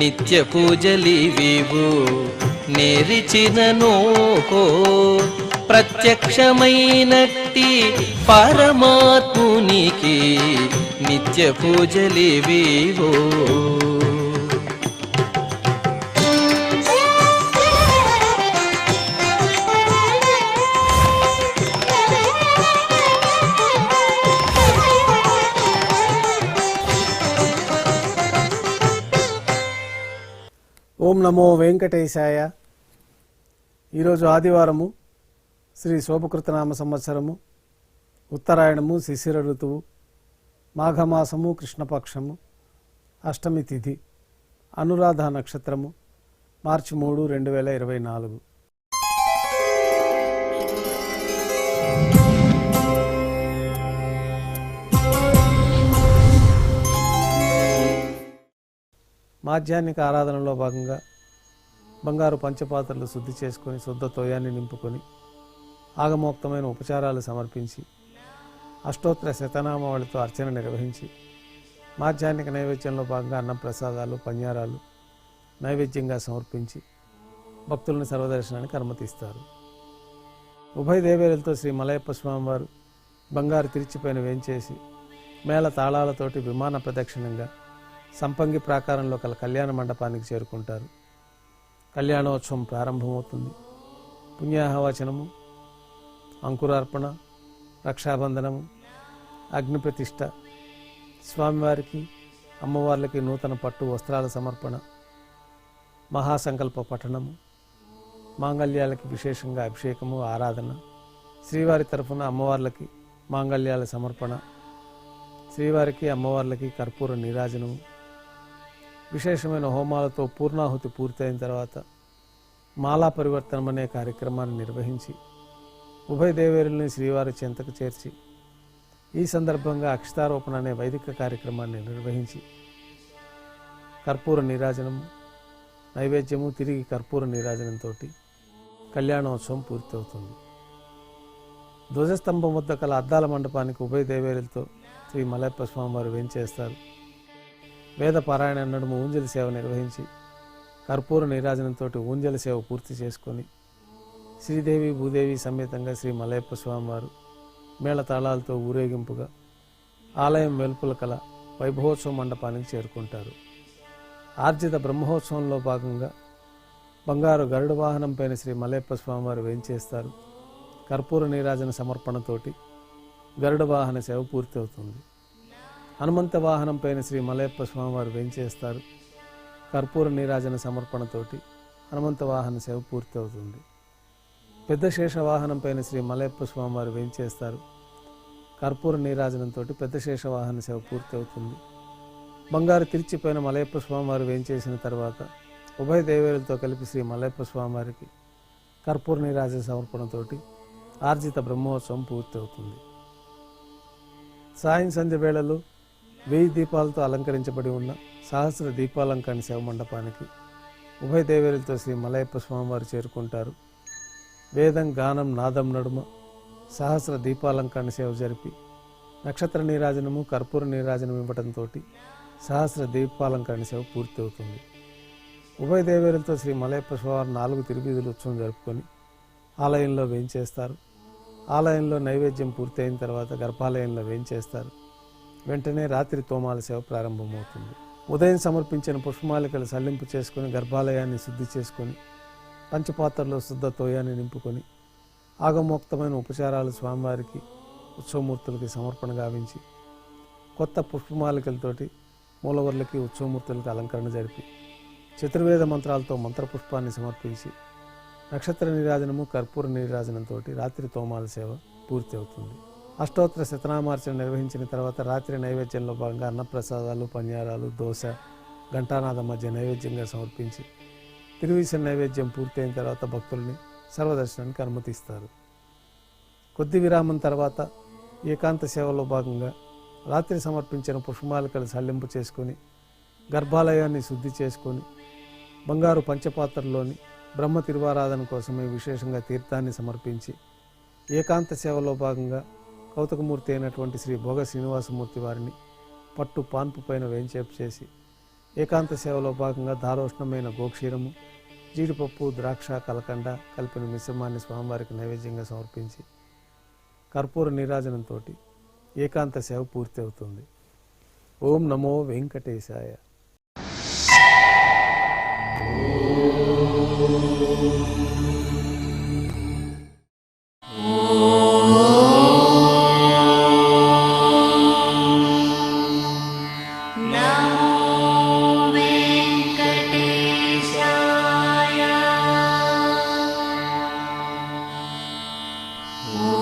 నిత్య పూజలివివు నేరిచిననోహో ప్రత్యక్షమైనట్టి పరమాత్మునికి నిత్య పూజలివివో. ఓం నమో వెంకటేశాయ. ఈరోజు ఆదివారము, శ్రీ శోభకృతనామ సంవత్సరము, ఉత్తరాయణము, శిశిర ఋతువు, మాఘమాసము, కృష్ణపక్షము, అష్టమి తిథి, అనురాధ నక్షత్రము, మార్చి 3, 2024. మాధ్యాహ్నిక ఆరాధనలో భాగంగా బంగారు పంచపాత్రలు శుద్ధి చేసుకొని శుద్ధ తోయాన్ని నింపుకొని ఆగమోక్తమైన ఉపచారాలు సమర్పించి అష్టోత్తర శతనామావళితో అర్చన నిర్వహించి మాధ్యాహ్నిక నైవేద్యంలో భాగంగా అన్నప్రసాదాలు, పన్యారాలు నైవేద్యంగా సమర్పించి భక్తులను సర్వదర్శనానికి అనుమతిస్తారు. ఉభయ దేవేరులతో శ్రీ మలయప్ప స్వామివారు బంగారు తిరిచిపైన వేంచేసి మేళ తాళాలతోటి విమాన ప్రదక్షిణంగా సంపంగి ప్రాకారంలో కల కళ్యాణ మండపానికి చేరుకుంటారు. కళ్యాణోత్సవం ప్రారంభమవుతుంది. పుణ్యాహవచనము, అంకురార్పణ, రక్షాబంధనము, అగ్నిప్రతిష్ఠ, స్వామివారికి అమ్మవార్లకి నూతన పట్టు వస్త్రాల సమర్పణ, మహాసంకల్ప పఠనము, మాంగళ్యాలకి విశేషంగా అభిషేకము, ఆరాధన, శ్రీవారి తరఫున అమ్మవార్లకి మాంగళ్యాల సమర్పణ, శ్రీవారికి అమ్మవార్లకి కర్పూర నీరాజనము, విశేషమైన హోమాలతో పూర్ణాహుతి పూర్తయిన తర్వాత మాలా పరివర్తనం అనే కార్యక్రమాన్ని నిర్వహించి ఉభయ దేవేరుల్ని శ్రీవారి చెంతకు చేర్చి ఈ సందర్భంగా అక్షతారోపణ అనే వైదిక కార్యక్రమాన్ని నిర్వహించి కర్పూర నీరాజనము, నైవేద్యము, తిరిగి కర్పూర నీరాజనంతో కళ్యాణోత్సవం పూర్తవుతుంది. ధ్వజస్తంభం వద్ద కల అద్దాల మండపానికి ఉభయ దేవేరులతో శ్రీ మలయప్ప స్వామివారు వేంచేస్తారు. వేద పారాయణ నడుమ ఊంజలి సేవ నిర్వహించి కర్పూర నీరాజనంతో ఊంజలి సేవ పూర్తి చేసుకొని శ్రీదేవి భూదేవి సమేతంగా శ్రీ మలయప్ప స్వామివారు మేళతాళాలతో ఊరేగింపుగా ఆలయం వెలుపల కల వైభవోత్సవ మండపానికి చేరుకుంటారు. ఆర్జిత బ్రహ్మోత్సవంలో భాగంగా బంగారు గరుడ వాహనం పైన శ్రీ మలయప్ప స్వామివారు వేంచేస్తారు. కర్పూర నీరాజన సమర్పణతోటి గరుడ వాహన సేవ పూర్తి అవుతుంది. హనుమంత వాహనం పైన శ్రీ మలయప్ప స్వామివారు వేంచేస్తారు. కర్పూర నీరాజన సమర్పణతోటి హనుమంత వాహన సేవ పూర్తి అవుతుంది. పెద్ద శేష వాహనం పైన శ్రీ మలయప్ప స్వామివారు వేంచేస్తారు. కర్పూర నీరాజనంతో పెద్ద శేష వాహన సేవ పూర్తి అవుతుంది. బంగారు తిరిచిపైన మలయప్ప స్వామివారు వేంచేసిన తర్వాత ఉభయ దేవేరులతో కలిపి శ్రీ మలయప్ప స్వామివారికి కర్పూర నీరాజన సమర్పణతోటి ఆర్జిత బ్రహ్మోత్సవం పూర్తి అవుతుంది. సాయం సంధ్య వేళలో 1000 దీపాలతో అలంకరించబడి ఉన్న సహస్ర దీపాలంకరణ సేవ మండపానికి ఉభయ దేవేరులతో శ్రీ మలయప్ప స్వామివారు చేరుకుంటారు. వేదం, గానం, నాదం నడుమ సహస్ర దీపాలంకరణ సేవ జరిపి నక్షత్ర నీరాజనము, కర్పూర నీరాజనం ఇవ్వడంతో సహస్ర దీపాలంకరణ సేవ పూర్తి అవుతుంది. ఉభయ దేవేరులతో శ్రీ మలయప్ప స్వామివారు 4 తిరువీధుల ఉత్సవం జరుపుకొని ఆలయంలో వేంచేస్తారు. ఆలయంలో నైవేద్యం పూర్తి అయిన తర్వాత గర్భాలయంలో వేంచేస్తారు. వెంటనే రాత్రి తోమాల సేవ ప్రారంభమవుతుంది. ఉదయం సమర్పించిన పుష్పమాలికలు సల్లింపు చేసుకుని గర్భాలయాన్ని శుద్ధి చేసుకొని పంచపాత్రలో శుద్ధ తోయాన్ని నింపుకొని ఆగమోక్తమైన ఉపచారాలు స్వామివారికి ఉత్సవమూర్తులకి సమర్పణ గావించి కొత్త పుష్పమాలికలతోటి మూలవర్లకి ఉత్సవమూర్తులకి అలంకరణ జరిపి చతుర్వేద మంత్రాలతో మంత్రపుష్పాన్ని సమర్పించి నక్షత్ర నీరాజనము, కర్పూర నీరాజనంతో రాత్రి తోమాల సేవ పూర్తి అవుతుంది. అష్టోత్తర శతనామార్చన నిర్వహించిన తర్వాత రాత్రి నైవేద్యంలో భాగంగా అన్నప్రసాదాలు, పన్యారాలు, దోశ, ఘంటానాథం మధ్య నైవేద్యంగా సమర్పించి తిరువీసిన నైవేద్యం పూర్తయిన తర్వాత భక్తుల్ని సర్వదర్శనానికి అనుమతిస్తారు. కొద్ది విరామం తర్వాత ఏకాంత సేవలో భాగంగా రాత్రి సమర్పించిన పుష్పమాలికలు సల్లింపు చేసుకొని గర్భాలయాన్ని శుద్ధి చేసుకొని బంగారు పంచపాత్రలోని బ్రహ్మ తిరువారాధన కోసమే విశేషంగా తీర్థాన్ని సమర్పించి ఏకాంత సేవలో భాగంగా కౌతుకమూర్తి అయినటువంటి శ్రీ భోగ శ్రీనివాసమూర్తి వారిని పట్టు పాన్పు పైన వేంచేపు చేసి ఏకాంత సేవలో భాగంగా దారోష్ణమైన గోక్షీరము, జీడిపప్పు, ద్రాక్ష, కలకండ కలిపిన మిశ్రమాన్ని స్వామివారికి నైవేద్యంగా సమర్పించి కర్పూర నీరాజనంతో ఏకాంత సేవ పూర్తి అవుతుంది. ఓం నమో వెంకటేశాయ. ఓ